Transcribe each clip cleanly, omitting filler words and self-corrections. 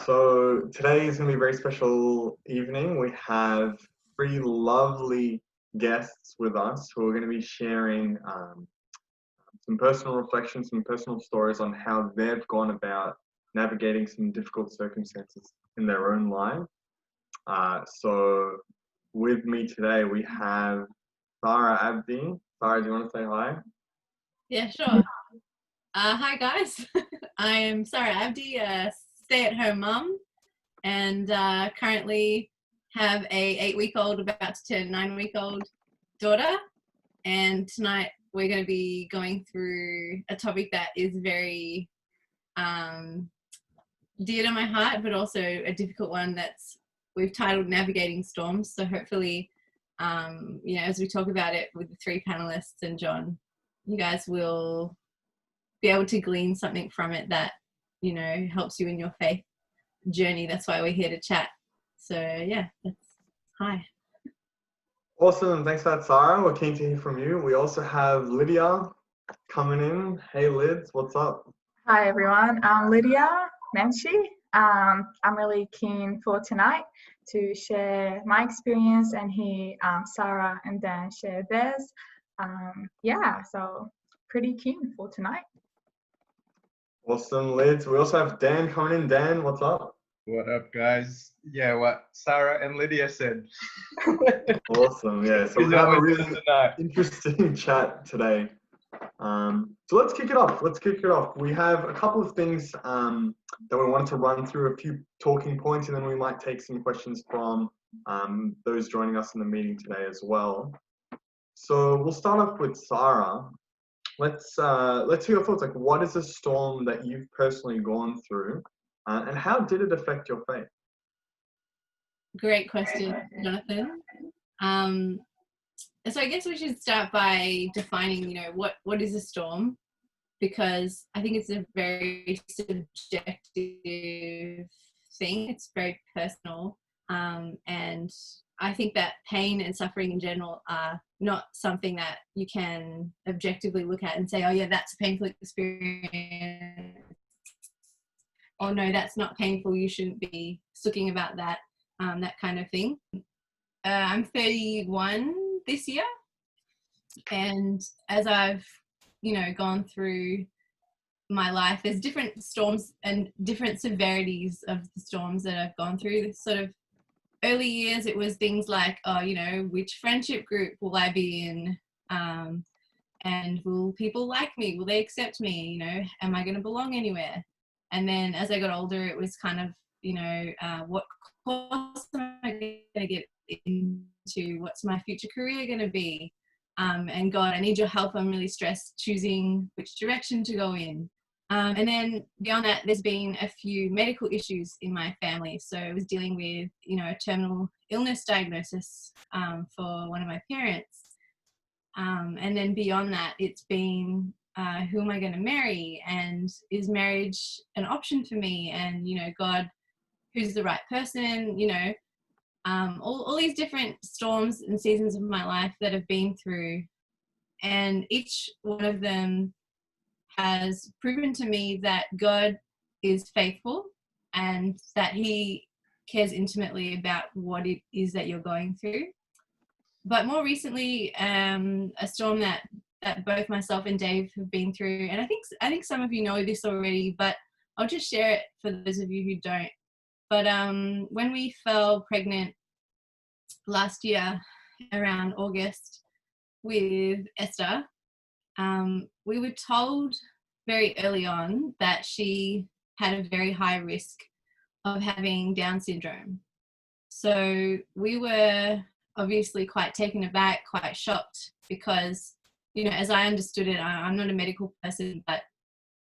So today is going to be a very special evening. We have three lovely guests with us who are going to be sharing some personal reflections, some personal stories on how they've gone about navigating some difficult circumstances in their own life. So with me today, we have Sarah Abdi. Sarah, do you want to say hi? Yeah, sure. Hi guys. I am Sarah Abdi, a stay-at-home mum, and currently have a 8-week-old about to turn 9-week-old daughter. And tonight we're going to be going through a topic that is very dear to my heart, but also a difficult one we've titled Navigating Storms. So hopefully, as we talk about it with the three panelists and John, you guys will be able to glean something from it that, helps you in your faith journey. That's why we're here to chat. So yeah, hi. Awesome. Thanks for that, Sarah. We're keen to hear from you. We also have Lydia coming in. Hey, Lids, what's up? Hi, everyone. I'm Lydia Nancy. I'm really keen for tonight to share my experience and hear Sarah and Dan share theirs. So pretty keen for tonight. Awesome, Lids. We also have Dan coming in. Dan, what's up? What up, guys? Yeah, what Sarah and Lydia said. Awesome. Yeah, so we're going to have a really interesting chat today. So let's kick it off. We have a couple of things that we wanted to run through, a few talking points, and then we might take some questions from those joining us in the meeting today as well. So we'll start off with Sarah. Let's hear your thoughts. Like, what is a storm that you've personally gone through, and how did it affect your faith? Great question, Jonathan. So I guess we should start by defining, what is a storm, because I think it's a very subjective thing. It's very personal, and I think that pain and suffering in general are not something that you can objectively look at and say, oh yeah, that's a painful experience. Oh no, that's not painful, you shouldn't be looking about that, that kind of thing. I'm 31 this year, and as I've, gone through my life, there's different storms and different severities of the storms that I've gone through. This sort of early years, it was things like, which friendship group will I be in? And will people like me? Will they accept me? Am I going to belong anywhere? And then as I got older, it was kind of, what course am I going to get into? What's my future career going to be? And God, I need your help. I'm really stressed choosing which direction to go in. And then beyond that, there's been a few medical issues in my family. So I was dealing with, a terminal illness diagnosis for one of my parents. And then beyond that, it's been, who am I going to marry? And is marriage an option for me? And, God, who's the right person? All these different storms and seasons of my life that I've been through. And each one of them has proven to me that God is faithful and that he cares intimately about what it is that you're going through. But more recently, a storm that both myself and Dave have been through, and I think some of you know this already, but I'll just share it for those of you who don't. But when we fell pregnant last year around August with Esther, we were told very early on that she had a very high risk of having Down syndrome. So we were obviously quite taken aback, quite shocked, because, as I understood it, I'm not a medical person, but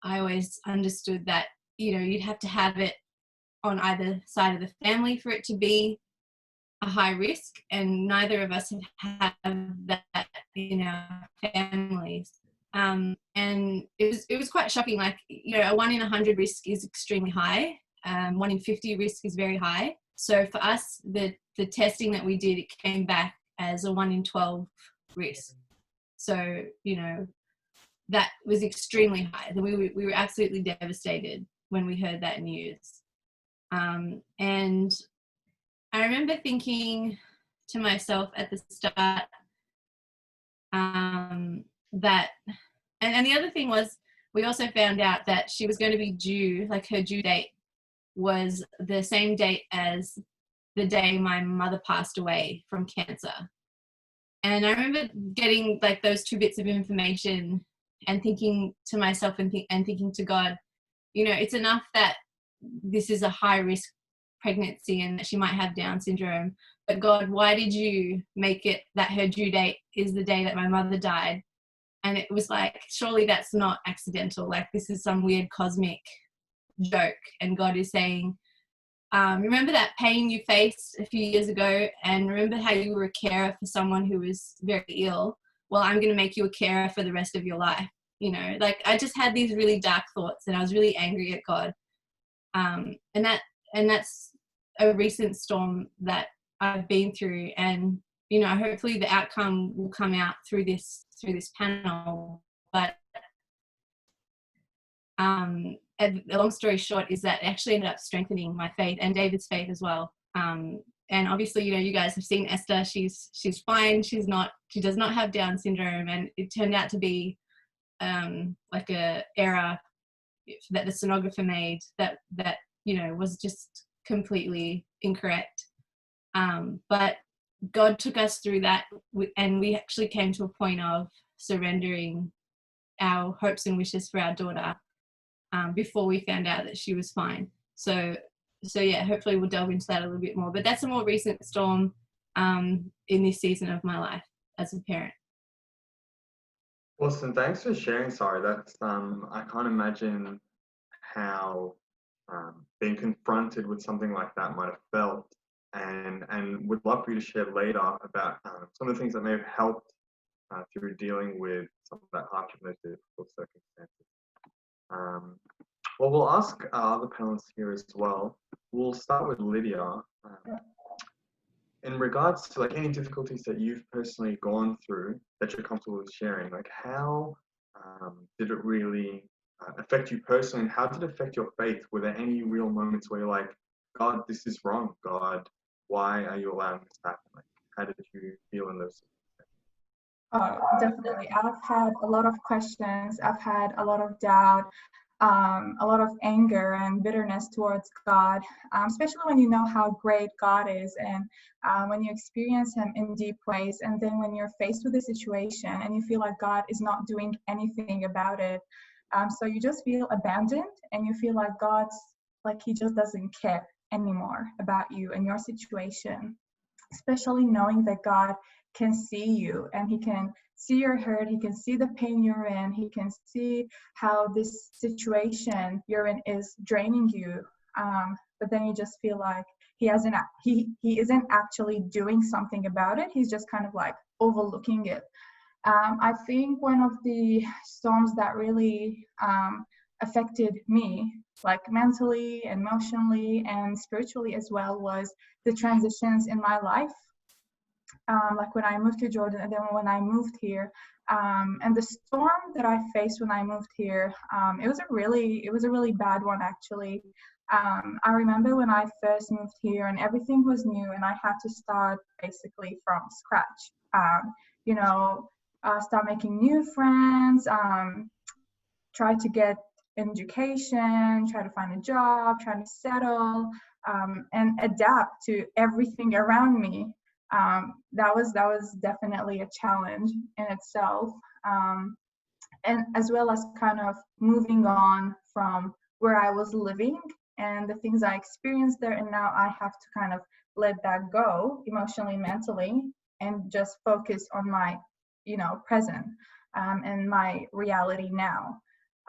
I always understood that, you'd have to have it on either side of the family for it to be a high risk, and neither of us have that in our families. And it was quite shocking. Like, a 1 in 100 risk is extremely high. 1 in 50 risk is very high. So for us, the testing that we did, it came back as a 1 in 12 risk. So, that was extremely high. We were absolutely devastated when we heard that news. And I remember thinking to myself at the start that, and the other thing was, we also found out that she was going to be due, like her due date was the same date as the day my mother passed away from cancer. And I remember getting like those two bits of information and thinking to myself and thinking to God, you know, it's enough that this is a high risk pregnancy and that she might have Down syndrome, but God, why did you make it that her due date is the day that my mother died? And it was like, surely that's not accidental. Like, this is some weird cosmic joke. And God is saying, remember that pain you faced a few years ago, and remember how you were a carer for someone who was very ill? Well, I'm going to make you a carer for the rest of your life. You know, like, I just had these really dark thoughts, and I was really angry at God. And that's a recent storm that I've been through, and you know, hopefully the outcome will come out through this panel. But and the long story short is that it actually ended up strengthening my faith and David's faith as well. And obviously, you know, you guys have seen Esther. She's fine. She does not have Down syndrome, and it turned out to be like a error that the sonographer made that you know was just completely incorrect. But God took us through that, and we actually came to a point of surrendering our hopes and wishes for our daughter before we found out that she was fine. So yeah, hopefully we'll delve into that a little bit more. But that's a more recent storm in this season of my life as a parent. Awesome. Thanks for sharing, Sarah. That's I can't imagine how being confronted with something like that might have felt, and would love for you to share later about some of the things that may have helped through dealing with some of that hardship and those difficult circumstances. Well, we'll ask other panelists here as well. We'll start with Lydia. In regards to like any difficulties that you've personally gone through that you're comfortable with sharing, like how did it really affect you personally, and how did it affect your faith? Were there any real moments where you're like, God, this is wrong. God, why are you allowing this to happen? Like, how did you feel in those circumstances? Oh, definitely. I've had a lot of questions. I've had a lot of doubt, a lot of anger and bitterness towards God, especially when you know how great God is, and when you experience Him in deep ways. And then when you're faced with a situation and you feel like God is not doing anything about it, so you just feel abandoned, and you feel like God's like He just doesn't care anymore about you and your situation, especially knowing that God can see you and He can see your hurt, He can see the pain you're in, He can see how this situation you're in is draining you, but then you just feel like he isn't actually doing something about it. He's just kind of like overlooking it. I think one of the storms that really affected me, like mentally, emotionally, and spiritually as well, was the transitions in my life. Like when I moved to Jordan, and then when I moved here, and the storm that I faced when I moved here, it was a really bad one, actually. I remember when I first moved here and everything was new, and I had to start basically from scratch. You know, start making new friends, try to get an education, try to find a job, try to settle, and adapt to everything around me. That was definitely a challenge in itself, and as well as kind of moving on from where I was living and the things I experienced there, and now I have to kind of let that go emotionally, mentally, and just focus on my, present, and my reality now.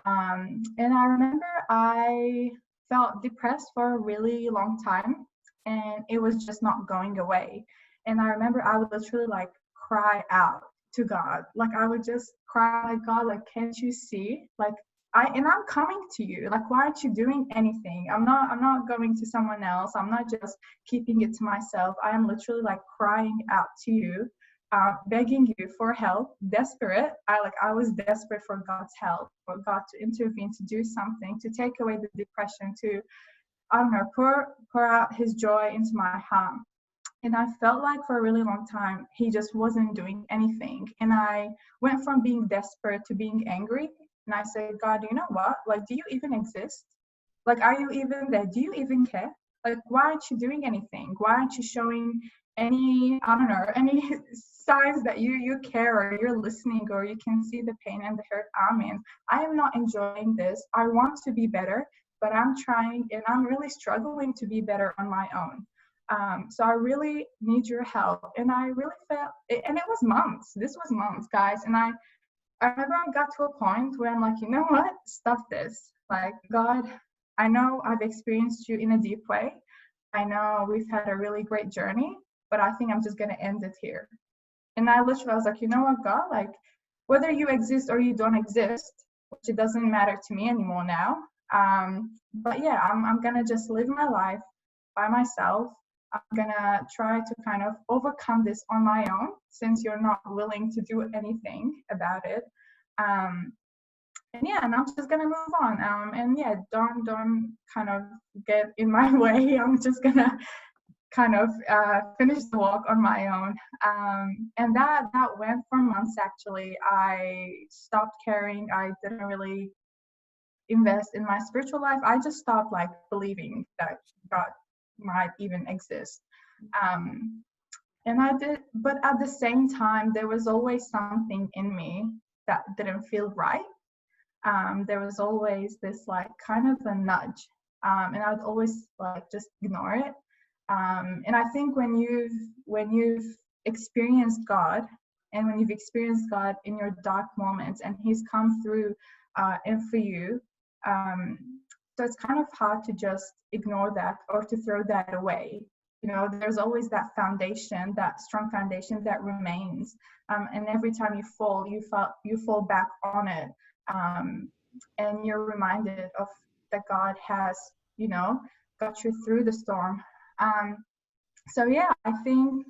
And I remember I felt depressed for a really long time, and it was just not going away. And I remember I would literally like cry out to God. Like I would just cry, like, God, like, can't you see? Like I'm coming to you. Like, why aren't you doing anything? I'm not going to someone else. I'm not just keeping it to myself. I am literally like crying out to you, begging you for help, desperate. I was desperate for God's help, for God to intervene, to do something, to take away the depression, to I don't know, pour out his joy into my heart. And I felt like for a really long time, he just wasn't doing anything. And I went from being desperate to being angry. And I said, God, you know what? Like, do you even exist? Like, are you even there? Do you even care? Like, why aren't you doing anything? Why aren't you showing any, I don't know, any signs that you care, or you're listening, or you can see the pain and the hurt I'm in? I am not enjoying this. I want to be better, but I'm trying, and I'm really struggling to be better on my own. So I really need your help. And I really felt, and it was months. This was months, guys. And I remember I got to a point where I'm like, you know what? Stop this. Like, God, I know I've experienced you in a deep way. I know we've had a really great journey, but I think I'm just going to end it here. And I literally was like, you know what, God, like, whether you exist or you don't exist, which it doesn't matter to me anymore now. But yeah, I'm going to just live my life by myself. I'm gonna try to kind of overcome this on my own, since you're not willing to do anything about it. And yeah, and I'm just gonna move on. And yeah, don't kind of get in my way. I'm just gonna kind of finish the walk on my own. And that went for months actually. I stopped caring. I didn't really invest in my spiritual life. I just stopped like believing that God might even exist. And I did, but at the same time, there was always something in me that didn't feel right. There was always this like kind of a nudge, and I would always like just ignore it. And I think when you've experienced God, and when you've experienced God in your dark moments, and He's come through and for you, so it's kind of hard to just ignore that or to throw that away. You know, there's always that foundation, that strong foundation that remains. And every time you fall, you fall back on it. And you're reminded of that God has, you know, got you through the storm. So yeah, I think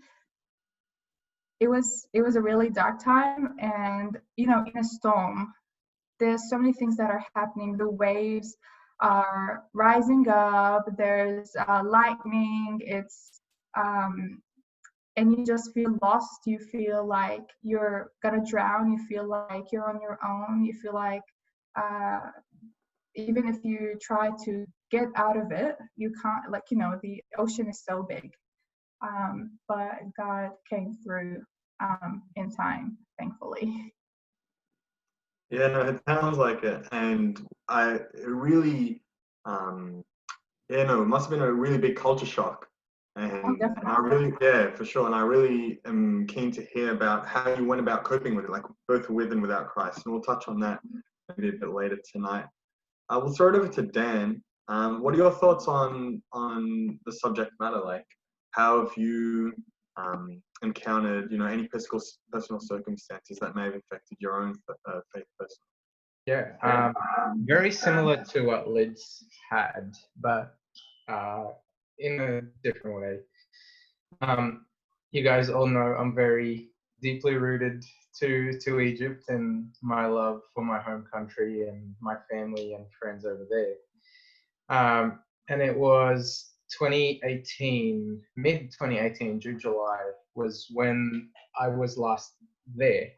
it was a really dark time. And, you know, in a storm, there's so many things that are happening. The waves are rising up, there's lightning, it's and you just feel lost. You feel like you're gonna drown. You feel like you're on your own. You feel like even if you try to get out of it, you can't. Like, you know, the ocean is so big. But God came through in time, thankfully. Yeah, no, it sounds like it, and it really, yeah, no, it must have been a really big culture shock, and I really, yeah, for sure, and I really am keen to hear about how you went about coping with it, like both with and without Christ, and we'll touch on that maybe a bit later tonight. We'll throw it over to Dan. What are your thoughts on the subject matter? Like, how have you encountered, you know, any personal circumstances that may have affected your own faith personally? Yeah, very similar to what Lids had, but in a different way. You guys all know I'm very deeply rooted to Egypt and my love for my home country and my family and friends over there. And it was 2018, mid 2018, June, July was when I was last there.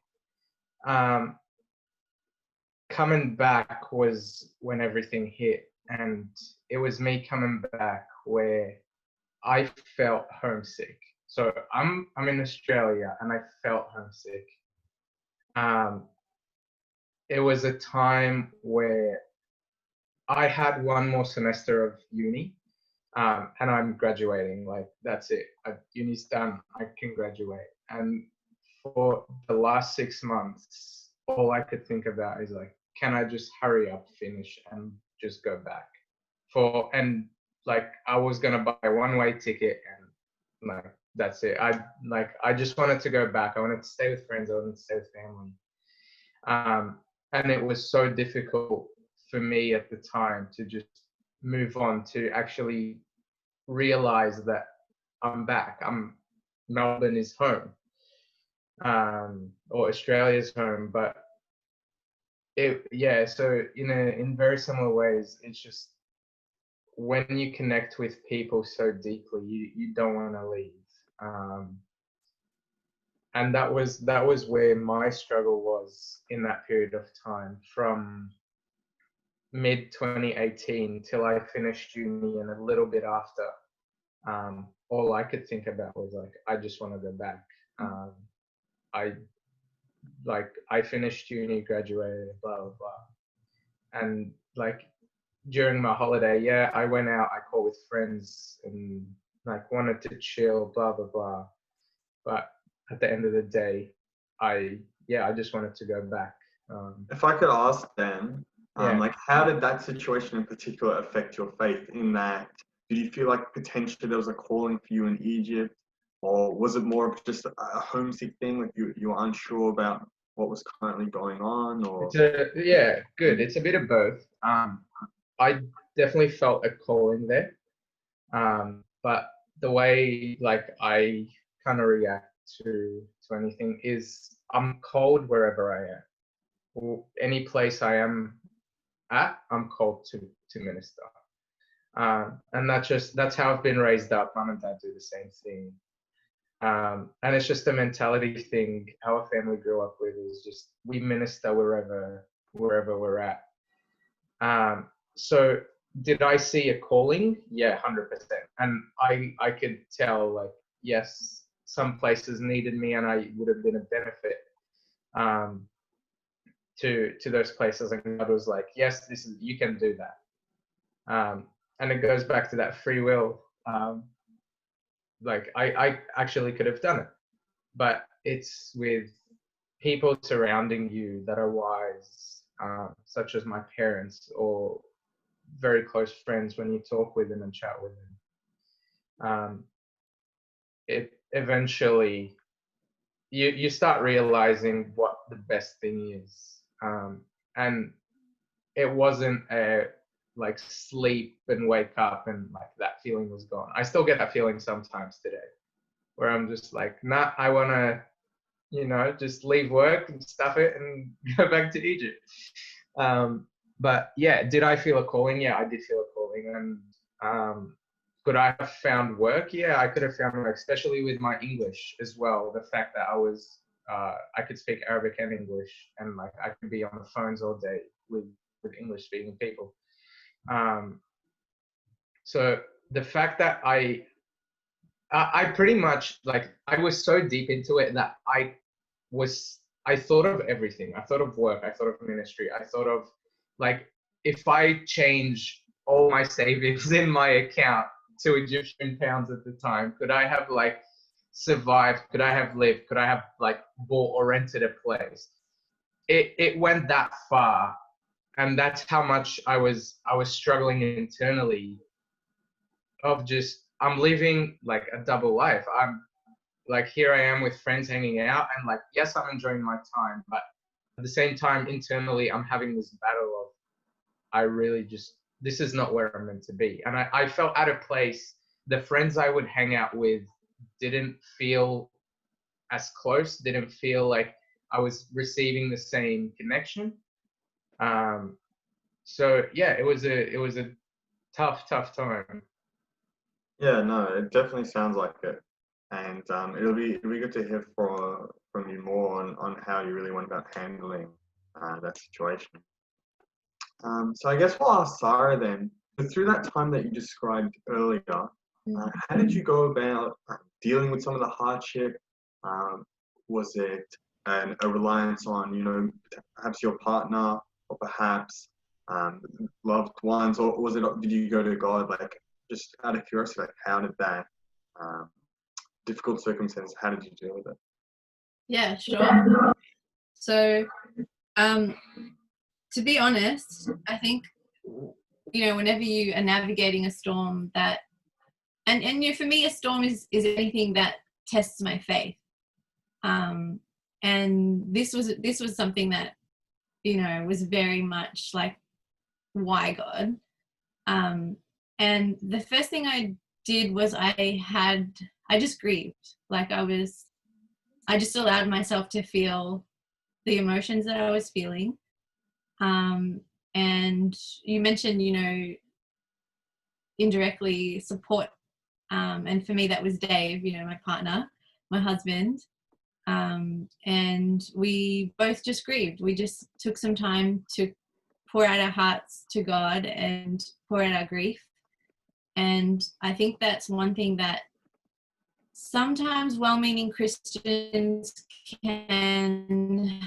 Coming back was when everything hit, and it was me coming back where I felt homesick. So I'm in Australia and I felt homesick. It was a time where I had one more semester of uni, and I'm graduating. Like, that's it. Uni's done. I can graduate. And for the last 6 months, all I could think about is like, can I just hurry up, finish, and just go back? And like, I was gonna buy a one-way ticket, and like, that's it. I just wanted to go back. I wanted to stay with friends. I wanted to stay with family. And it was so difficult for me at the time to just move on, to actually realize that I'm back. Melbourne is home, or Australia's home. But so in very similar ways, it's just when you connect with people so deeply, you don't want to leave. And that was where my struggle was in that period of time, from mid 2018 till I finished uni and a little bit after. All I could think about was like, I just want to go back. I finished uni, graduated, blah blah blah, and like during my holiday, yeah, I went out, I caught with friends and like wanted to chill, blah blah blah. But at the end of the day, I just wanted to go back. If I could ask then, Yeah. like, how did that situation in particular affect your faith? In that, did you feel like potentially there was a calling for you in Egypt, or was it more of just a homesick thing, like you were unsure about what was currently going on? Or Good. It's a bit of both. I definitely felt a calling there, but the way like I kind of react to anything is I'm called wherever I am. Any place I am at, I'm called to minister. And that's how I've been raised up. Mum and dad do the same thing. And it's just a mentality thing. Our family grew up with is just we minister wherever we're at. So did I see a calling? Yeah, 100%. And I could tell like, yes, some places needed me and I would have been a benefit to those places. And God was like, yes, you can do that. And it goes back to that free will. Like I actually could have done it, but it's with people surrounding you that are wise, such as my parents or very close friends. When you talk with them and chat with them, it eventually you start realizing what the best thing is. And it wasn't a like sleep and wake up and like that feeling was gone. I still get that feeling sometimes today, where I'm just like, nah, I want to, just leave work and stuff it and go back to Egypt. But yeah, did I feel a calling? Yeah, I did feel a calling. And could I have found work? Yeah, I could have found work, especially with my English as well. The fact that I could speak Arabic and English, and like I could be on the phones all day with English speaking people. So the fact that I pretty much like I was so deep into it that I thought of everything. I thought of work. I thought of ministry. I thought of like, if I change all my savings in my account to Egyptian pounds at the time, could I have like survived? Could I have lived? Could I have like bought or rented a place? It went that far. And that's how much I was struggling internally of just, I'm living like a double life. I'm like, here I am with friends hanging out and like, yes, I'm enjoying my time, but at the same time, internally, I'm having this battle of, I really just, this is not where I'm meant to be. And I felt out of place. The friends I would hang out with didn't feel as close, didn't feel like I was receiving the same connection. So yeah, it was a tough time. Yeah, no, it definitely sounds like it, and it'll be good to hear from you more on how you really went about handling that situation. So I guess we'll ask Sarah then. Through that time that you described earlier, how did you go about dealing with some of the hardship? Was it a reliance on perhaps your partner or perhaps loved ones, or was it, did you go to God? Like, just out of curiosity, like, how did that difficult circumstance, how did you deal with it? Yeah, sure. So to be honest, I think whenever you are navigating a storm, that and for me, a storm is anything that tests my faith. And this was something that was very much like, why God? And the first thing I did was I just grieved. Like I just allowed myself to feel the emotions that I was feeling. And you mentioned, indirectly support. And for me, that was Dave, you know, my partner, my husband. And we both just grieved. We just took some time to pour out our hearts to God and pour out our grief. And I think that's one thing that sometimes well-meaning Christians can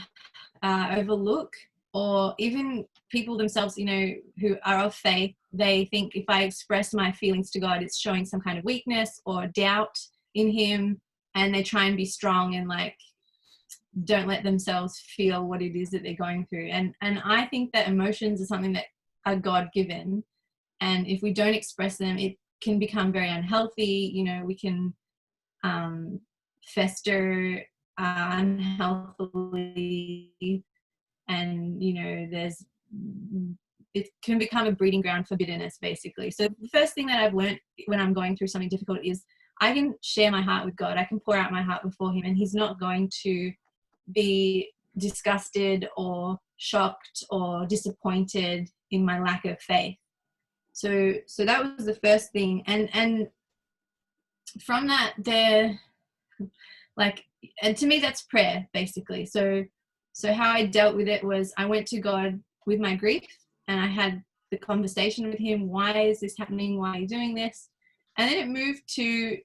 overlook, or even people themselves, you know, who are of faith. They think if I express my feelings to God, it's showing some kind of weakness or doubt in him, and they try and be strong and like don't let themselves feel what it is that they're going through. And I think that emotions are something that are God-given, and if we don't express them, it can become very unhealthy. You know, we can fester unhealthily, and you know, it can become a breeding ground for bitterness, basically. So the first thing that I've learned when I'm going through something difficult is I can share my heart with God. I can pour out my heart before him, and he's not going to be disgusted or shocked or disappointed in my lack of faith. So that was the first thing. And from that, and to me, that's prayer, basically. So how I dealt with it was I went to God with my grief, and I had the conversation with him. Why is this happening? Why are you doing this? And then it moved to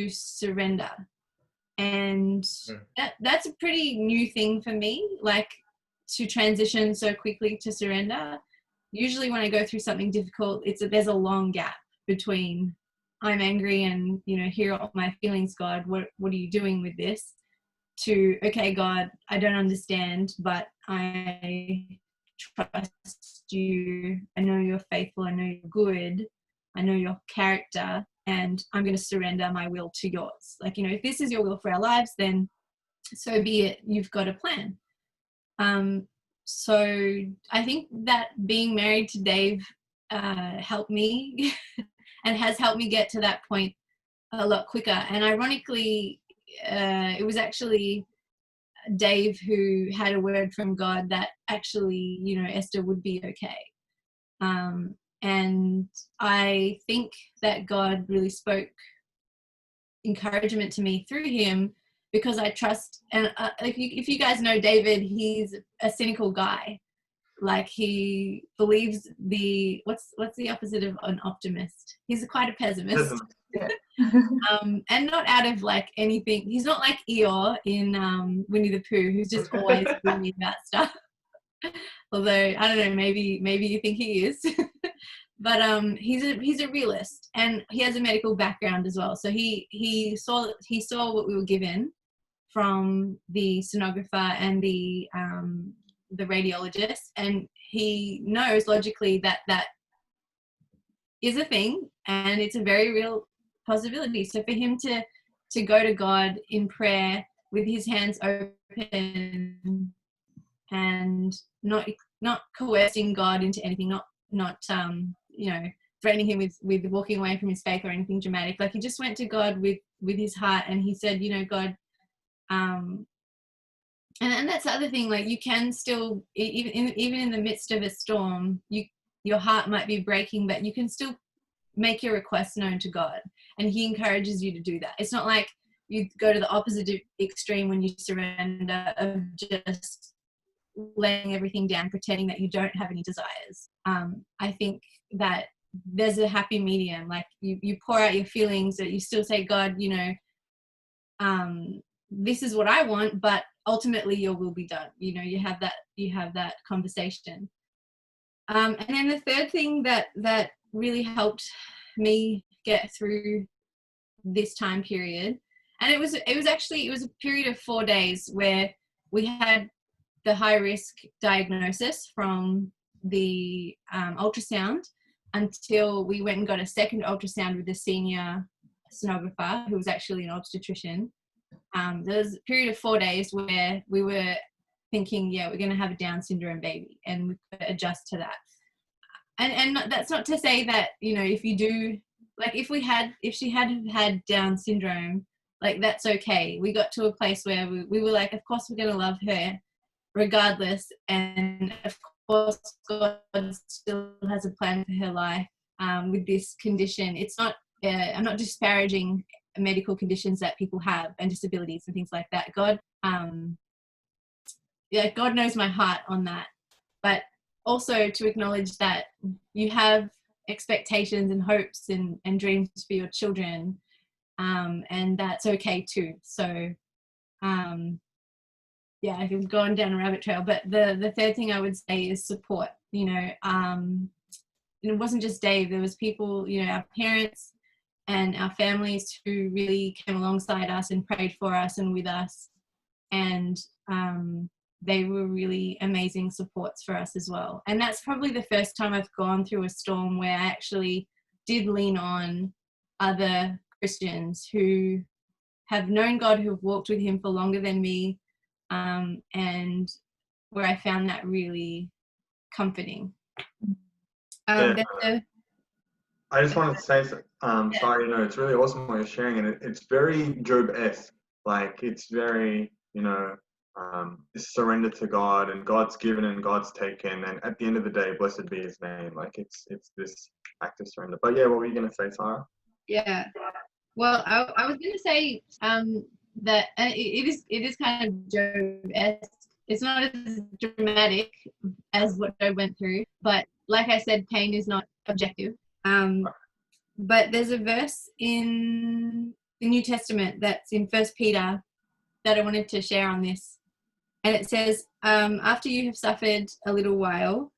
surrender. And that's a pretty new thing for me, like to transition so quickly to surrender. Usually when I go through something difficult, there's a long gap between I'm angry and, you know, here are my feelings, God, what are you doing with this? To, okay, God, I don't understand, but I trust you. I know you're faithful. I know you're good. I know your character, and I'm going to surrender my will to yours. Like, you know, if this is your will for our lives, then so be it. You've got a plan. So I think that being married to Dave helped me and has helped me get to that point a lot quicker. And ironically, it was actually Dave who had a word from God that actually, you know, Esther would be okay. And I think that God really spoke encouragement to me through him, because I trust. And if you guys know David, he's a cynical guy. Like, he believes what's the opposite of an optimist? He's quite a pessimist. And not out of like anything. He's not like Eeyore in Winnie the Pooh, who's just always gloomy about stuff. Although I don't know, maybe you think he is. But he's a realist, and he has a medical background as well. So he saw what we were given from the sonographer and the radiologist, and he knows logically that is a thing, and it's a very real possibility. So for him to go to God in prayer with his hands open and not coercing God into anything, not you know, threatening him with walking away from his faith or anything dramatic. Like, he just went to God with his heart, and he said, you know, God, and that's the other thing. Like, you can still, even in the midst of a storm, your heart might be breaking, but you can still make your requests known to God, and he encourages you to do that. It's not like you go to the opposite extreme when you surrender, of just laying everything down, pretending that you don't have any desires. I think that there's a happy medium. Like, you pour out your feelings, that you still say, God, you know, this is what I want, but ultimately your will be done. You know, you have that conversation. And then the third thing that really helped me get through this time period, and it was a period of 4 days where we had the high risk diagnosis from the ultrasound until we went and got a second ultrasound with the senior sonographer, who was actually an obstetrician. There was a period of 4 days where we were thinking, yeah, we're going to have a Down syndrome baby, and we've got to adjust to that. And that's not to say that, you know, if you do, like, if she had Down syndrome, like, that's okay. We got to a place where we were like, of course we're going to love her regardless, and of course God still has a plan for her life, with this condition. It's not, I'm not disparaging medical conditions that people have and disabilities and things like that. God knows my heart on that. But also to acknowledge that you have expectations and hopes and dreams for your children, and that's okay too. So yeah, I've gone down a rabbit trail, but the third thing I would say is support. You know, and it wasn't just Dave, there was people, you know, our parents and our families who really came alongside us and prayed for us and with us, and they were really amazing supports for us as well. And that's probably the first time I've gone through a storm where I actually did lean on other Christians who have known God, who have walked with him for longer than me, and where I found that really comforting. I just wanted to say, sorry, you know, it's really awesome what you're sharing, and it's very Job-esque. Like, it's very, you know, surrender to God, and God's given and God's taken, and at the end of the day, blessed be his name. Like, it's this act of surrender. But yeah, what were you going to say, Sarah? Yeah, well, I was going to say that it is kind of Job-esque. It's not as dramatic as what Job went through, but like I said, pain is not objective. But there's a verse in the New Testament that's in 1 Peter that I wanted to share on this. And it says, after you have suffered a little while,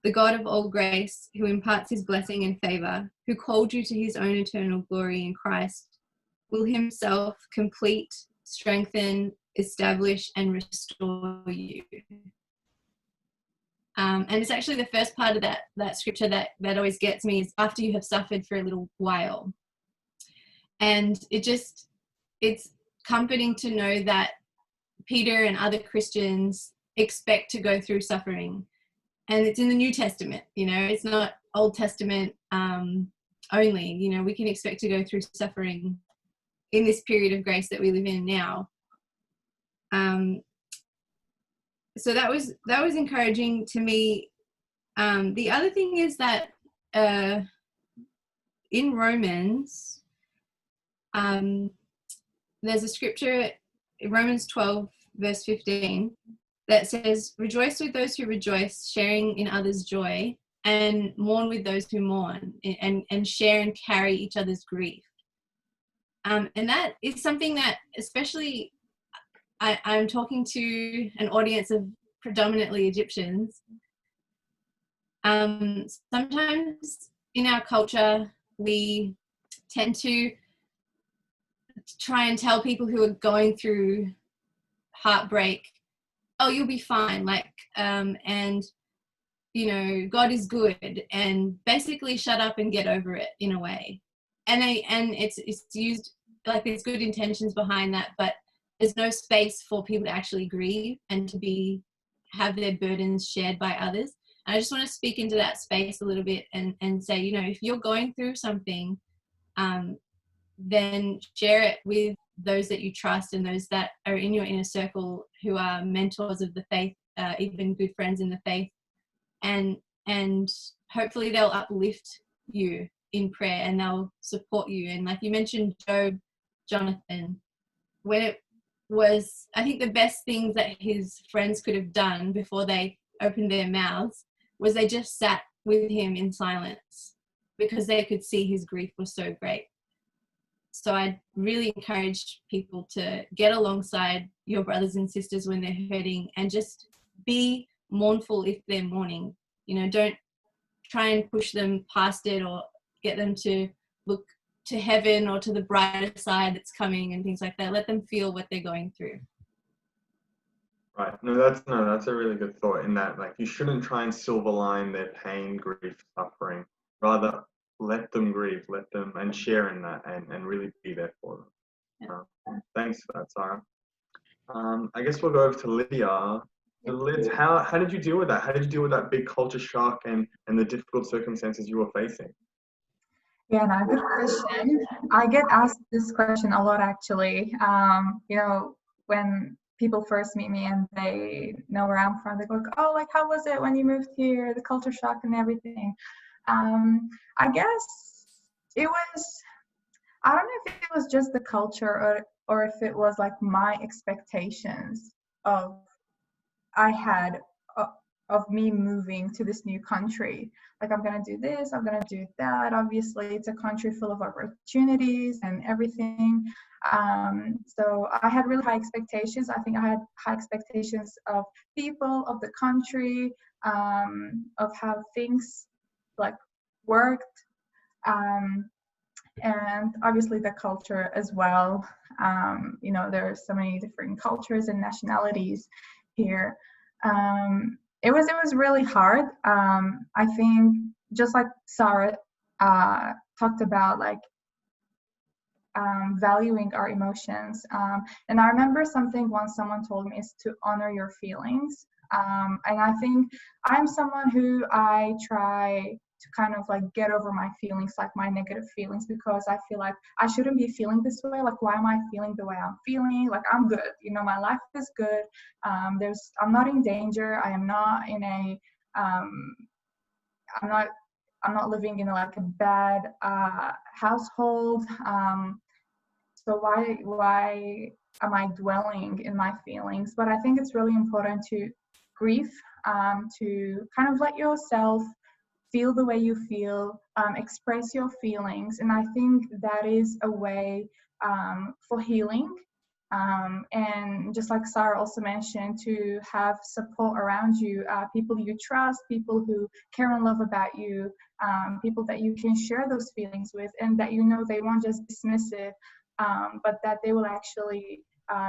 the God of all grace, who imparts his blessing and favor, who called you to his own eternal glory in Christ, will himself complete, strengthen, establish, and restore you. And it's actually the first part of that scripture that always gets me, is after you have suffered for a little while. And it's comforting to know that Peter and other Christians expect to go through suffering. And it's in the New Testament, you know, it's not Old Testament only. You know, we can expect to go through suffering in this period of grace that we live in now. So that was encouraging to me. The other thing is that in Romans, there's a scripture, Romans 12, verse 15, that says, rejoice with those who rejoice, sharing in others' joy, and mourn with those who mourn, and share and carry each other's grief. And that is something that, especially, I'm talking to an audience of predominantly Egyptians. Sometimes in our culture, we tend to try and tell people who are going through heartbreak, oh, you'll be fine, like, and, you know, God is good, and basically shut up and get over it in a way. And it's used, like, there's good intentions behind that, but there's no space for people to actually grieve and to have their burdens shared by others. And I just want to speak into that space a little bit and say, you know, if you're going through something, then share it with those that you trust and those that are in your inner circle who are mentors of the faith, even good friends in the faith, and hopefully they'll uplift you in prayer and they'll support you. And like you mentioned, Job, Jonathan, when it was, I think the best things that his friends could have done before they opened their mouths was they just sat with him in silence because they could see his grief was so great. So I really encourage people to get alongside your brothers and sisters when they're hurting and just be mournful if they're mourning. You know, don't try and push them past it or get them to look to heaven or to the brighter side that's coming and things like that. Let them feel what they're going through. Right. No, that's a really good thought, in that, like, you shouldn't try and silver line their pain, grief, suffering. Rather, let them grieve, let them, and share in that, and really be there for them. Yeah. Thanks for that, Sarah. I guess we'll go over to Lydia. So Liz, how did you deal with that? How did you deal with that big culture shock and the difficult circumstances you were facing? Yeah, no, good question. I get asked this question a lot, actually. You know, when people first meet me and they know where I'm from, they go, oh, like, how was it when you moved here, the culture shock and everything? I guess it was, I don't know if it was just the culture or if it was like my expectations of I had of me moving to this new country. Like, I'm gonna do this, I'm gonna do that. Obviously, it's a country full of opportunities and everything. So I had really high expectations. I think I had high expectations of people, of the country, of how things like worked, and obviously the culture as well. You know, there are so many different cultures and nationalities here. It was really hard. I think just like Sarah talked about, like valuing our emotions. And I remember something once someone told me is to honor your feelings. And I think I'm someone who I try to kind of like get over my feelings, like my negative feelings, because I feel like I shouldn't be feeling this way. Like, why am I feeling the way I'm feeling? Like, I'm good, you know, my life is good. I'm not in danger. I am not in a, I'm not living in like a bad household. So why am I dwelling in my feelings? But I think it's really important to grieve, to kind of let yourself feel the way you feel, express your feelings. And I think that is a way for healing. And just like Sarah also mentioned, to have support around you, people you trust, people who care and love about you, people that you can share those feelings with, and that you know they won't just dismiss it, but that they will actually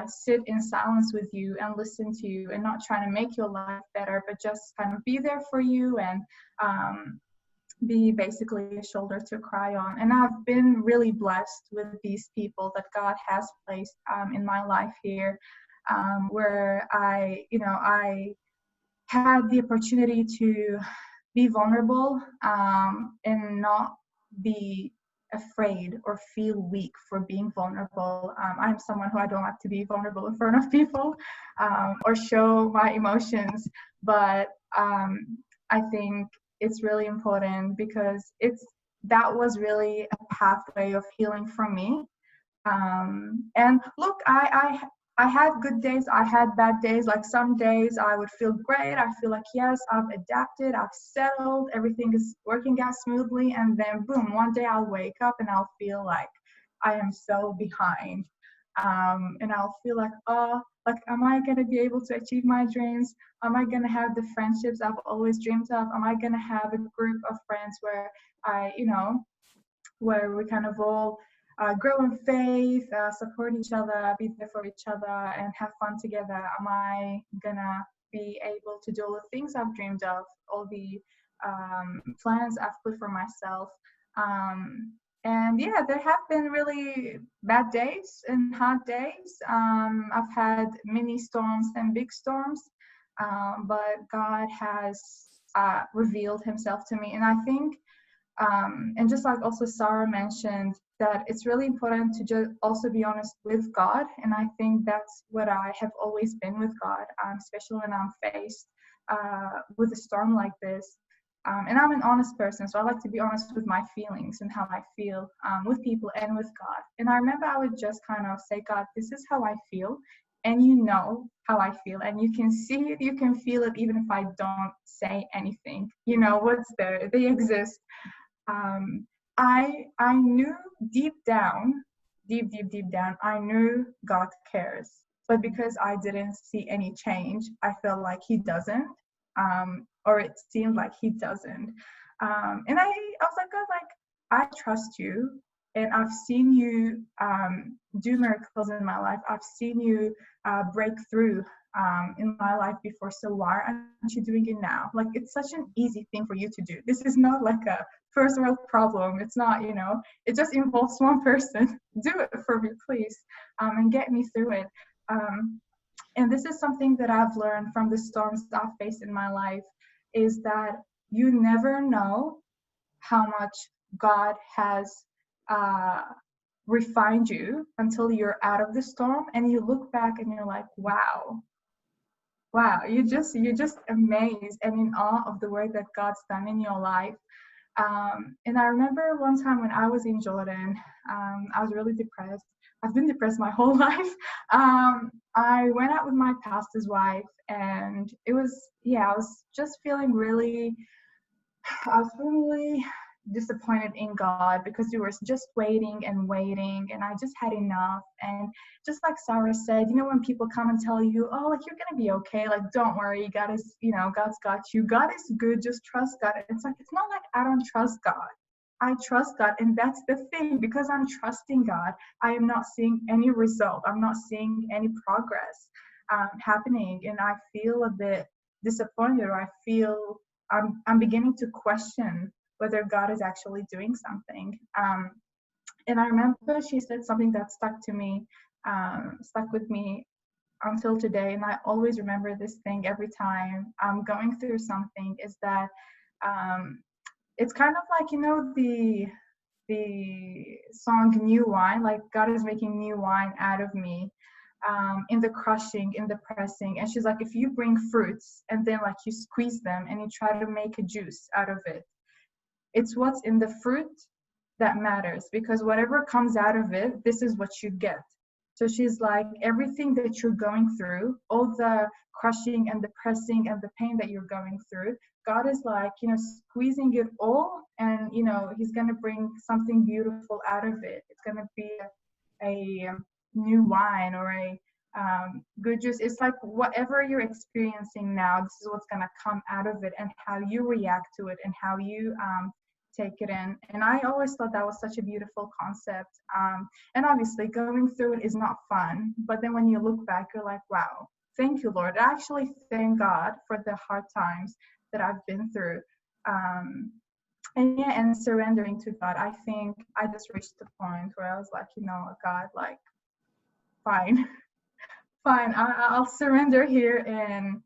sit in silence with you and listen to you, and not trying to make your life better, but just kind of be there for you and be basically a shoulder to cry on. And I've been really blessed with these people that God has placed in my life here, where I had the opportunity to be vulnerable, and not be afraid or feel weak for being vulnerable. I'm someone who I don't like to be vulnerable in front of people, or show my emotions, but I think it's really important because that was really a pathway of healing for me. And look, I had good days, I had bad days. Like, some days I would feel great, I feel like, yes, I've adapted, I've settled, everything is working out smoothly, and then boom, one day I'll wake up and I'll feel like I am so behind. And I'll feel like, oh, like, am I gonna be able to achieve my dreams? Am I gonna have the friendships I've always dreamed of? Am I gonna have a group of friends where where we kind of all grow in faith, support each other, be there for each other, and have fun together? Am I gonna be able to do all the things I've dreamed of, all the plans I've put for myself? And yeah, there have been really bad days and hard days. I've had mini storms and big storms, but God has revealed himself to me. And I think, and just like also Sarah mentioned, that it's really important to just also be honest with God. And I think that's what I have always been with God, especially when I'm faced with a storm like this. And I'm an honest person, so I like to be honest with my feelings and how I feel with people and with God. And I remember I would just kind of say, God, this is how I feel, and you know how I feel, and you can see it, you can feel it, even if I don't say anything. You know what's there, they exist. I knew deep down, deep down, I knew God cares, but because I didn't see any change, I felt like he doesn't. Or it seemed like he doesn't. And I was like, God, like, I trust you, and I've seen you do miracles in my life. I've seen you break through in my life before. So why aren't you doing it now? Like, it's such an easy thing for you to do. This is not like a first world problem. It's not, it just involves one person. Do it for me, please, and get me through it. And this is something that I've learned from the storms I've faced in my life, is that you never know how much God has refined you until you're out of the storm, and you look back and you're like, wow, you're just amazed and in awe of the work that God's done in your life. And I remember one time when I was in Jordan, I was really depressed. I've been depressed my whole life. I went out with my pastor's wife, and it was, I was just feeling really, I was really disappointed in God because we were just waiting and waiting, and I just had enough. And just like Sarah said, when people come and tell you, oh, like, you're gonna be okay, like, don't worry, God is, God's got you, God is good, just trust God. It's like, it's not like I don't trust God. I trust God, and that's the thing. Because I'm trusting God, I am not seeing any result. I'm not seeing any progress happening, and I feel a bit disappointed, or I feel I'm beginning to question whether God is actually doing something. And I remember she said something that stuck with me until today, and I always remember this thing every time I'm going through something, is that it's kind of like, the song New Wine, like God is making new wine out of me, in the crushing, in the pressing. And she's like, if you bring fruits and then like you squeeze them and you try to make a juice out of it, it's what's in the fruit that matters, because whatever comes out of it, this is what you get. So she's like, everything that you're going through, all the crushing and the pressing and the pain that you're going through, God is like, squeezing it all, and, he's going to bring something beautiful out of it. It's going to be a new wine, or a good juice. It's like whatever you're experiencing now, this is what's going to come out of it, and how you react to it, and how you take it in. And I always thought that was such a beautiful concept. And obviously going through it is not fun, but then when you look back, you're like, wow, thank you, Lord. I actually thank God for the hard times that I've been through. And surrendering to God. I think I just reached the point where I was like, God, like, fine, fine, I'll surrender here. And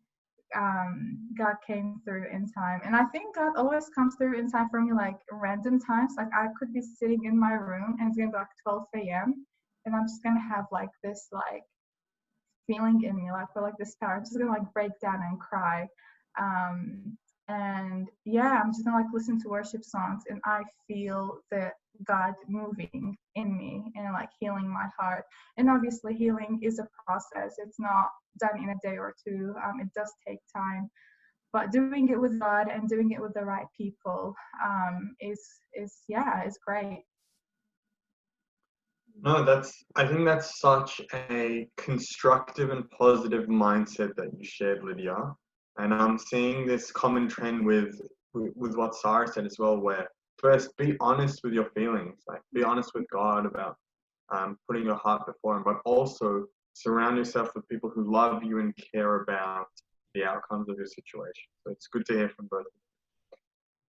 God came through in time. And I think God always comes through in time for me, like random times. Like I could be sitting in my room and it's gonna be like 12 a.m. and I'm just gonna have like this like feeling in me, like, for like this power. I'm just gonna like break down and cry. And I'm just gonna like listen to worship songs, and I feel that God moving in me and like healing my heart. And obviously healing is a process. It's not done in a day or two. It does take time, but doing it with God and doing it with the right people is great. No, I think that's such a constructive and positive mindset that you shared, Lydia. And I'm seeing this common trend with what Sarah said as well, where first be honest with your feelings, like be honest with God about putting your heart before Him, but also surround yourself with people who love you and care about the outcomes of your situation. So it's good to hear from both.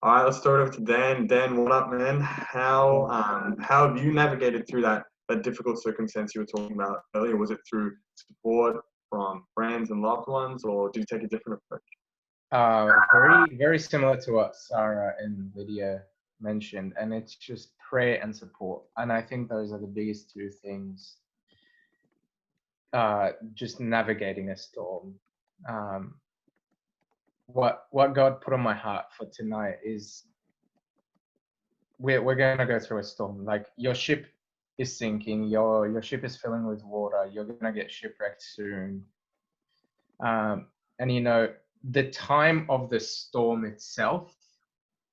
All right, let's start off to Dan. Dan, what up, man? How have you navigated through that difficult circumstance you were talking about earlier? Was it through support from friends and loved ones, or did you take a different approach? Very, very similar to what Sarah and Lydia mentioned, and it's just prayer and support. And I think those are the biggest two things, just navigating a storm. What God put on my heart for tonight is we're going to go through a storm. Like your ship is sinking, your ship is filling with water, you're going to get shipwrecked soon. And the time of the storm itself,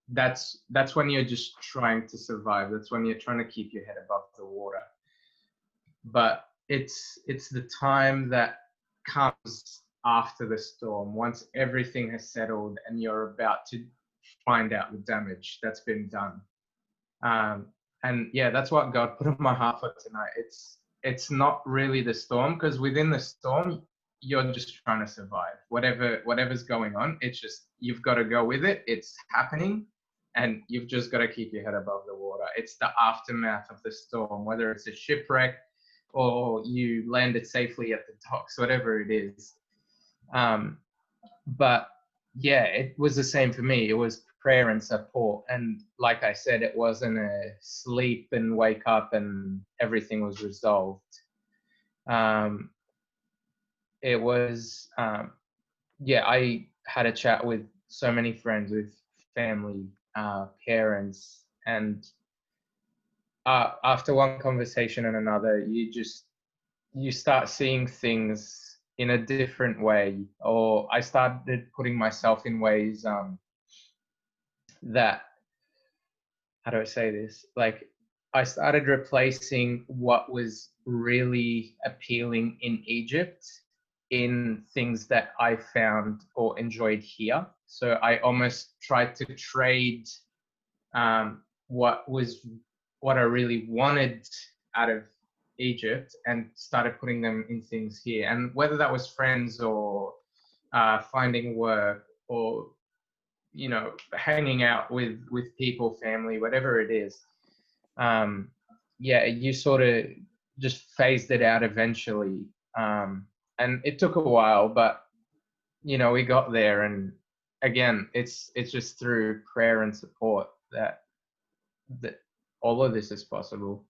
that's when you're just trying to survive. That's when you're trying to keep your head above the water. But it's the time that comes after the storm, once everything has settled and you're about to find out the damage that's been done. And that's what God put on my heart for tonight. It's not really the storm, because within the storm, you're just trying to survive. Whatever's going on, it's just, you've got to go with it. It's happening, and you've just got to keep your head above the water. It's the aftermath of the storm, whether it's a shipwreck or you landed safely at the docks, whatever it is. But it was the same for me. It was prayer and support. And like I said, it wasn't a sleep and wake up and everything was resolved. It was, I had a chat with so many friends, with family, parents, and after one conversation and another, you start seeing things in a different way. Or I started putting myself in ways that, how do I say this? Like, I started replacing what was really appealing in Egypt in things that I found or enjoyed here. So I almost tried to trade what I really wanted out of Egypt and started putting them in things here. And whether that was friends or finding work or, you know, hanging out with people, family, whatever it is, yeah, you sort of just phased it out eventually. And it took a while, but, you know, we got there. And again, it's just through prayer and support that all of this is possible.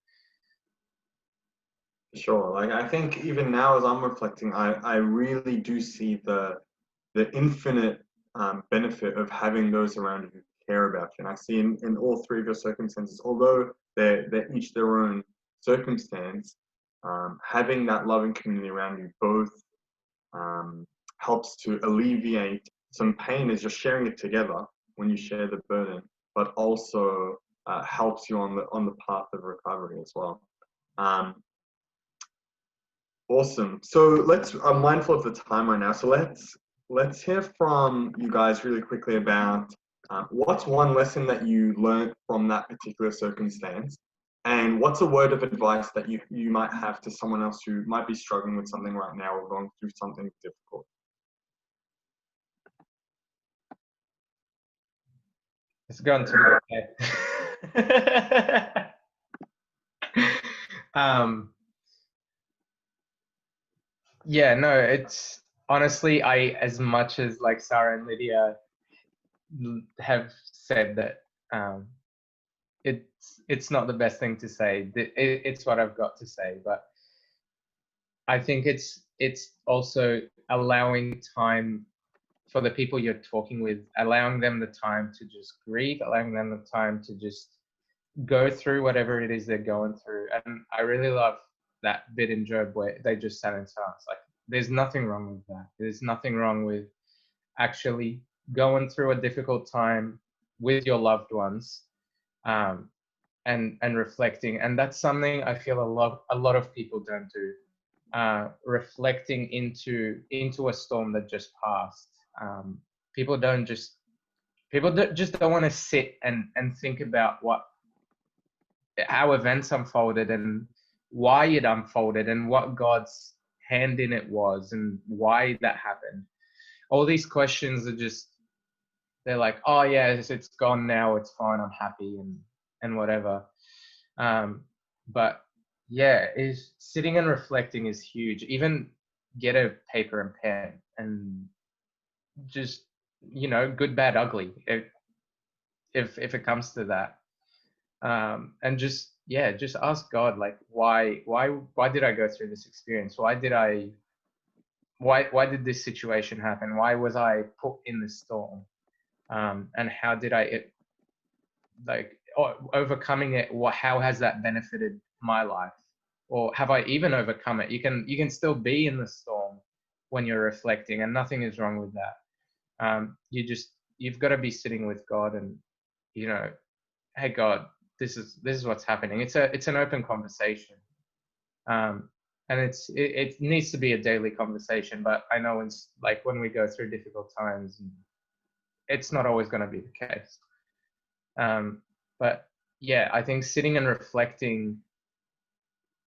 Sure. Like, I think even now as I'm reflecting, I really do see the infinite benefit of having those around you who care about you. And I see in all three of your circumstances, although they're each their own circumstance, having that loving community around you both helps to alleviate some pain as you're sharing it together when you share the burden, but also helps you on the path of recovery as well. Awesome. So I'm mindful of the time right now. So let's hear from you guys really quickly about what's one lesson that you learned from that particular circumstance, and what's a word of advice that you might have to someone else who might be struggling with something right now or going through something difficult. It's gone to okay. Yeah, no, it's honestly, as much as like Sarah and Lydia have said that it's not the best thing to say. It's what I've got to say, but I think it's also allowing time for the people you're talking with, allowing them the time to just grieve, allowing them the time to just go through whatever it is they're going through. And I really love that bit in Job where they just sat in silence. Like, there's nothing wrong with that. There's nothing wrong with actually going through a difficult time with your loved ones, and reflecting. And that's something I feel a lot of people don't do. Reflecting into a storm that just passed. People just don't want to sit and think about how events unfolded and why it unfolded and what God's hand in it was and why that happened. All these questions are just, they're like, oh yeah, it's gone now, it's fine, I'm happy and whatever. But yeah, is sitting and reflecting is huge. Even get a paper and pen and just, you know, good, bad, ugly, if it comes to that. And just ask God, like, why did I go through this experience? Why did this situation happen? Why was I put in this storm? And how did overcoming it? How has that benefited my life? Or have I even overcome it? You can still be in the storm when you're reflecting, and nothing is wrong with that. You've got to be sitting with God and, you know, hey God, this is what's happening. It's an open conversation, and it needs to be a daily conversation. But I know when we go through difficult times, it's not always going to be the case. But yeah, I think sitting and reflecting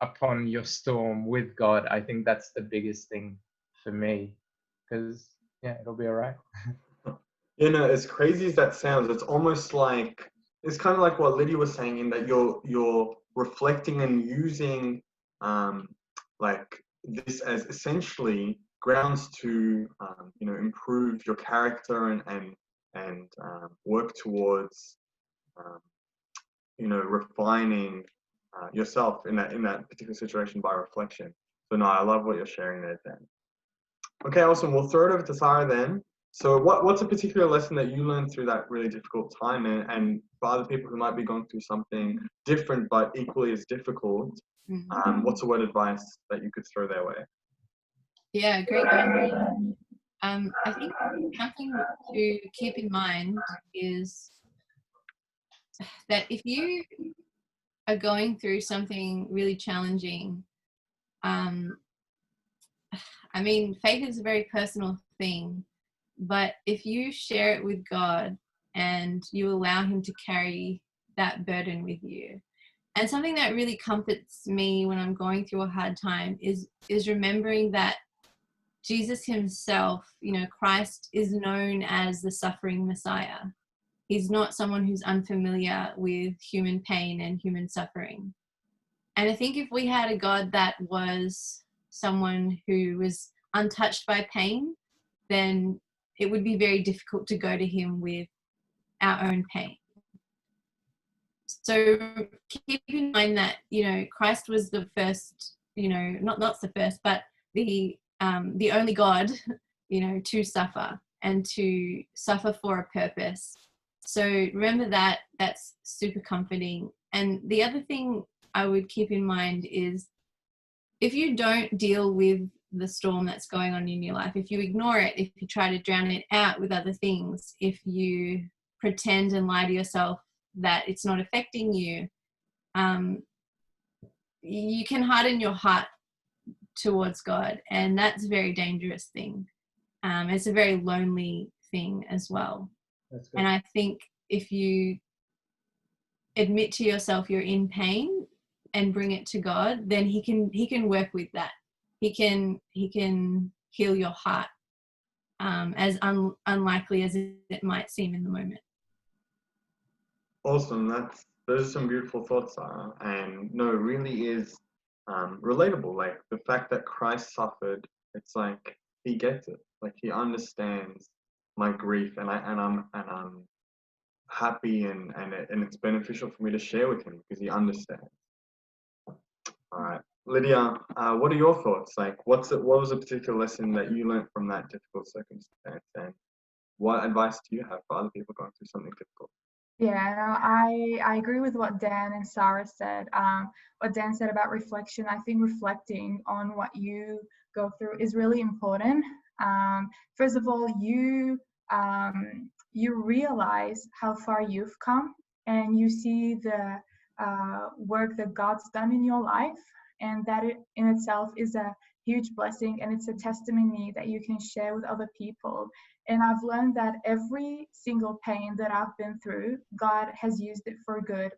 upon your storm with God, I think that's the biggest thing for me, because yeah, it'll be all right. You know, as crazy as that sounds, it's almost like, it's kind of like what Lydia was saying, in that you're reflecting and using like this as essentially grounds to you know, improve your character and work towards you know, refining yourself in that particular situation by reflection. So no, I love what you're sharing there, Dan. Okay, awesome. We'll throw it over to Sarah then. So what's a particular lesson that you learned through that really difficult time, and for other people who might be going through something different but equally as difficult, what's a word of advice that you could throw their way? Yeah, great question. I think something to keep in mind is that if you are going through something really challenging, I mean, faith is a very personal thing, but if you share it with God and you allow Him to carry that burden with you, and something that really comforts me when I'm going through a hard time is remembering that Jesus Himself, you know, Christ is known as the suffering Messiah. He's not someone who's unfamiliar with human pain and human suffering. And I think if we had a God that was someone who was untouched by pain, then it would be very difficult to go to Him with our own pain. So keep in mind that, you know, Christ was the first, you know, not the first, but the only God, you know, to suffer and to suffer for a purpose. So remember that. That's super comforting. And the other thing I would keep in mind is if you don't deal with the storm that's going on in your life, if you ignore it, if you try to drown it out with other things, if you pretend and lie to yourself that it's not affecting you, you can harden your heart towards God, and that's a very dangerous thing. It's a very lonely thing as well. And I think if you admit to yourself you're in pain and bring it to God, then He can work with that. He can heal your heart, as unlikely as it might seem in the moment. Awesome. Those are some beautiful thoughts, Sarah. And no, it really is relatable. Like the fact that Christ suffered, it's like He gets it. Like He understands my grief, and I'm happy and it's beneficial for me to share with Him because He understands. All right, Lydia, what are your thoughts? Like, what was a particular lesson that you learned from that difficult circumstance, and what advice do you have for other people going through something difficult? Yeah, no, I agree with what Dan and Sarah said. What Dan said about reflection, I think reflecting on what you go through is really important. First of all, you realize how far you've come, and you see the work that God's done in your life, and that it in itself is a huge blessing, and it's a testimony that you can share with other people. And I've learned that every single pain that I've been through, God has used it for good.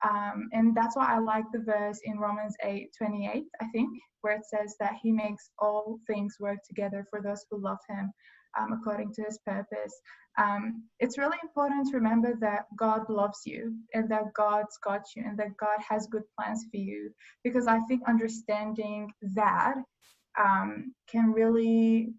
And that's why I like the verse in Romans 8:28, I think, where it says that He makes all things work together for those who love Him, according to His purpose. It's really important to remember that God loves you, and that God's got you, and that God has good plans for you. Because I think understanding that can really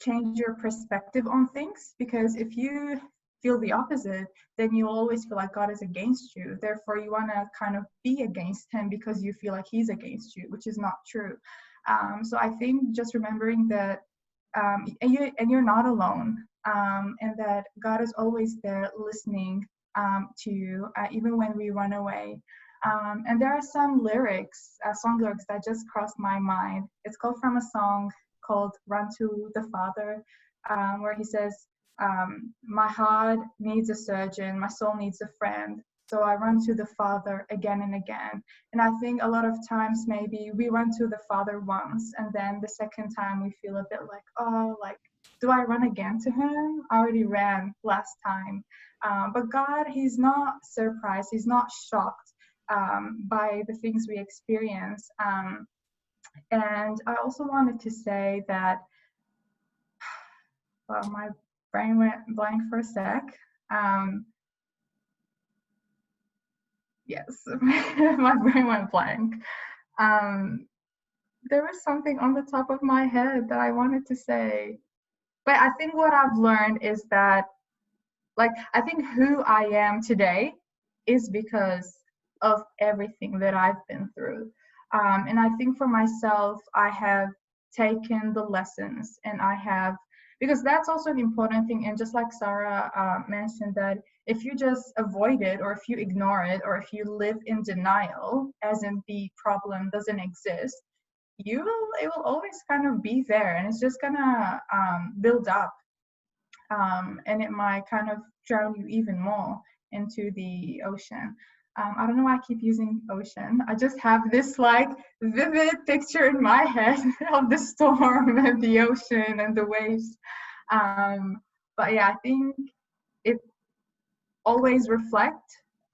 change your perspective on things, because if you feel the opposite, then you always feel like God is against you. Therefore, you want to kind of be against Him because you feel like He's against you, which is not true. So I think just remembering that, and you're not alone, and that God is always there listening to you, even when we run away. And there are some lyrics, song lyrics that just crossed my mind. It's called from a song called Run to the Father, where he says, my heart needs a surgeon, my soul needs a friend, so I run to the Father again and again. And I think a lot of times maybe we run to the Father once, and then the second time we feel a bit like, oh, like, do I run again to Him? I already ran last time. But God, He's not surprised, He's not shocked by the things we experience. And I also wanted to say that, well, my brain went blank for a sec. Yes, my brain went blank. There was something on the top of my head that I wanted to say. But I think what I've learned is that, like, I think who I am today is because of everything that I've been through. And I think for myself, I have taken the lessons, and I have because that's also an important thing. And just like Sarah mentioned, that if you just avoid it, or if you ignore it, or if you live in denial, as in the problem doesn't exist, it will always kind of be there, and it's just gonna build up, and it might kind of drown you even more into the ocean. I don't know why I keep using ocean. I just have this like vivid picture in my head of the storm and the ocean and the waves. But yeah, I think it always reflect,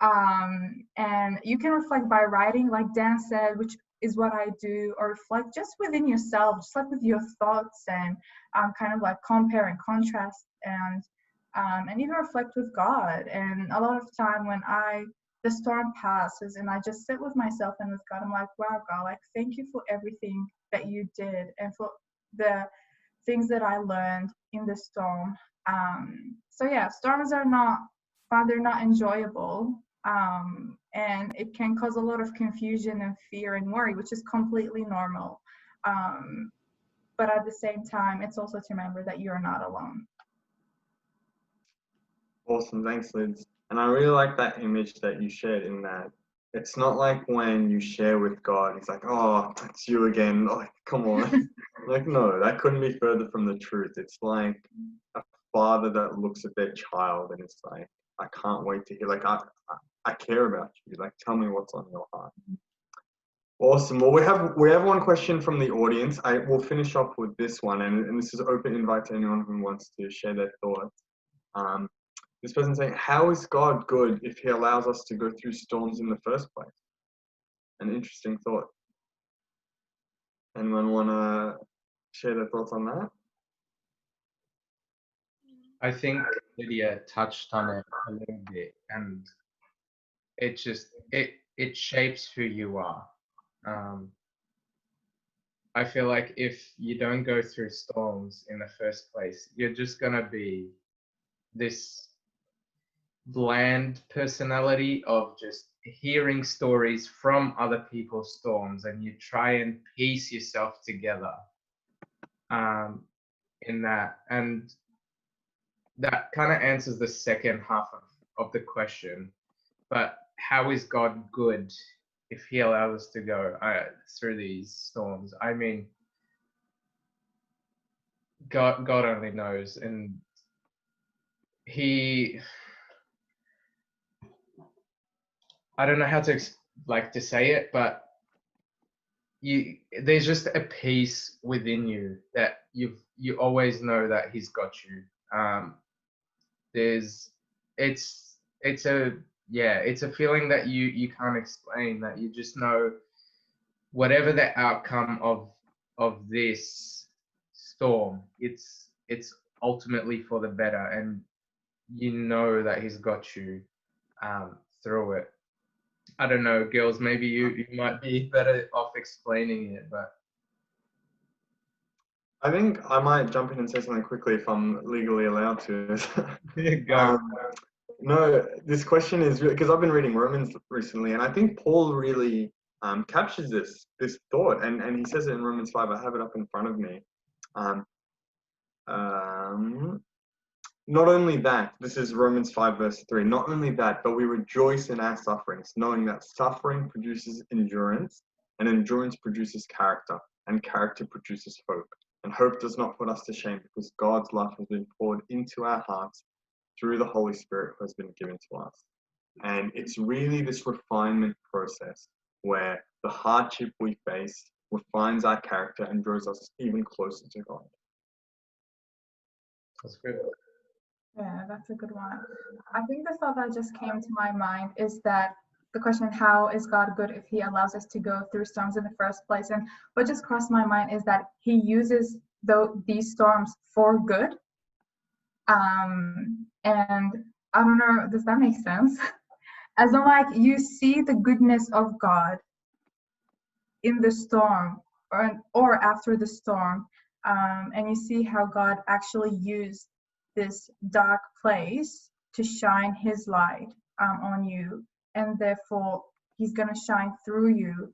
and you can reflect by writing, like Dan said, which is what I do, or reflect just within yourself, just like with your thoughts, and kind of like compare and contrast, and even reflect with God. And a lot of time when the storm passes and I just sit with myself and with God, I'm like, wow, God, like, thank you for everything that you did, and for the things that I learned in the storm. So yeah, storms are not fun, they're not enjoyable, and it can cause a lot of confusion and fear and worry, which is completely normal. But at the same time, it's also to remember that you're not alone. Awesome, thanks, Liz. And I really like that image that you shared, in that it's not like when you share with God, he's like, oh, it's you again. Like, come on. Like, no, that couldn't be further from the truth. It's like a father that looks at their child and it's like, I can't wait to hear, like, I care about you. Like, tell me what's on your heart. Awesome. Well, we have one question from the audience. I will finish off with this one, and this is an open invite to anyone who wants to share their thoughts. This person saying, how is God good if he allows us to go through storms in the first place? An interesting thought. Anyone want to share their thoughts on that? I think Lydia touched on it a little bit, and it just, it shapes who you are. I feel like if you don't go through storms in the first place, you're just gonna be this bland personality of just hearing stories from other people's storms, and you try and piece yourself together in that. And that kind of answers the second half of the question. But how is God good if he allows us to go through these storms? I mean, God only knows. And I don't know how to say it, but there's just a peace within you that you always know that he's got you. It's a feeling that you can't explain, that you just know whatever the outcome of this storm, it's ultimately for the better, and you know that he's got you through it. I don't know, girls, maybe you might be better off explaining it, but I think I might jump in and say something quickly if I'm legally allowed to. Go. No, this question is because I've been reading Romans recently, and I think Paul really captures this thought, and he says it in Romans 5. I have it up in front of me. Not only that, this is Romans 5 verse 3, not only that, but we rejoice in our sufferings, knowing that suffering produces endurance, and endurance produces character, and character produces hope. And hope does not put us to shame, because God's love has been poured into our hearts through the Holy Spirit who has been given to us. And it's really this refinement process where the hardship we face refines our character and draws us even closer to God. That's good. Yeah, that's a good one. I think the thought that just came to my mind is that the question, how is God good if he allows us to go through storms in the first place? And what just crossed my mind is that he uses these storms for good. And I don't know, does that make sense? As in, like, you see the goodness of God in the storm or after the storm, and you see how God actually used this dark place to shine his light on you, and therefore he's going to shine through you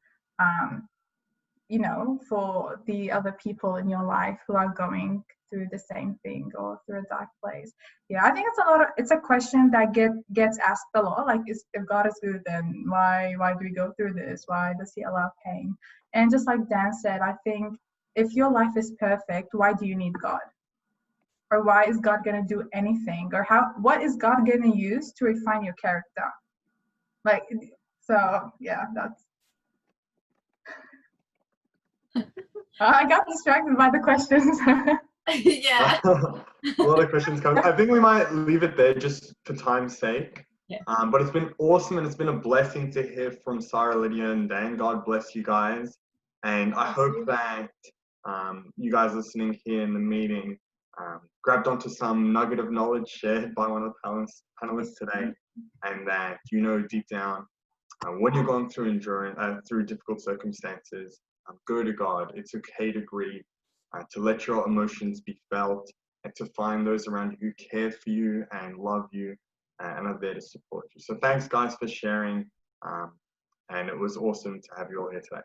you know, for the other people in your life who are going through the same thing or through a dark place. Yeah, I think it's a question that gets asked a lot. Like, if God is good, then why do we go through this? Why does He allow pain? And just like Dan said, I think if your life is perfect, why do you need God? Or why is God gonna do anything? Or what is God gonna use to refine your character? Like, so yeah, that's. I got distracted by the questions. Yeah. A lot of questions coming. I think we might leave it there just for time's sake. Yeah. But it's been awesome, and it's been a blessing to hear from Sarah, Lydia, and Dan. God bless you guys. And I hope that you guys listening here in the meeting grabbed onto some nugget of knowledge shared by one of the panelists today, and that you know deep down when you're going through through difficult circumstances, go to God. It's okay to grieve, to let your emotions be felt, and to find those around you who care for you and love you and are there to support you. So thanks, guys, for sharing. And it was awesome to have you all here today.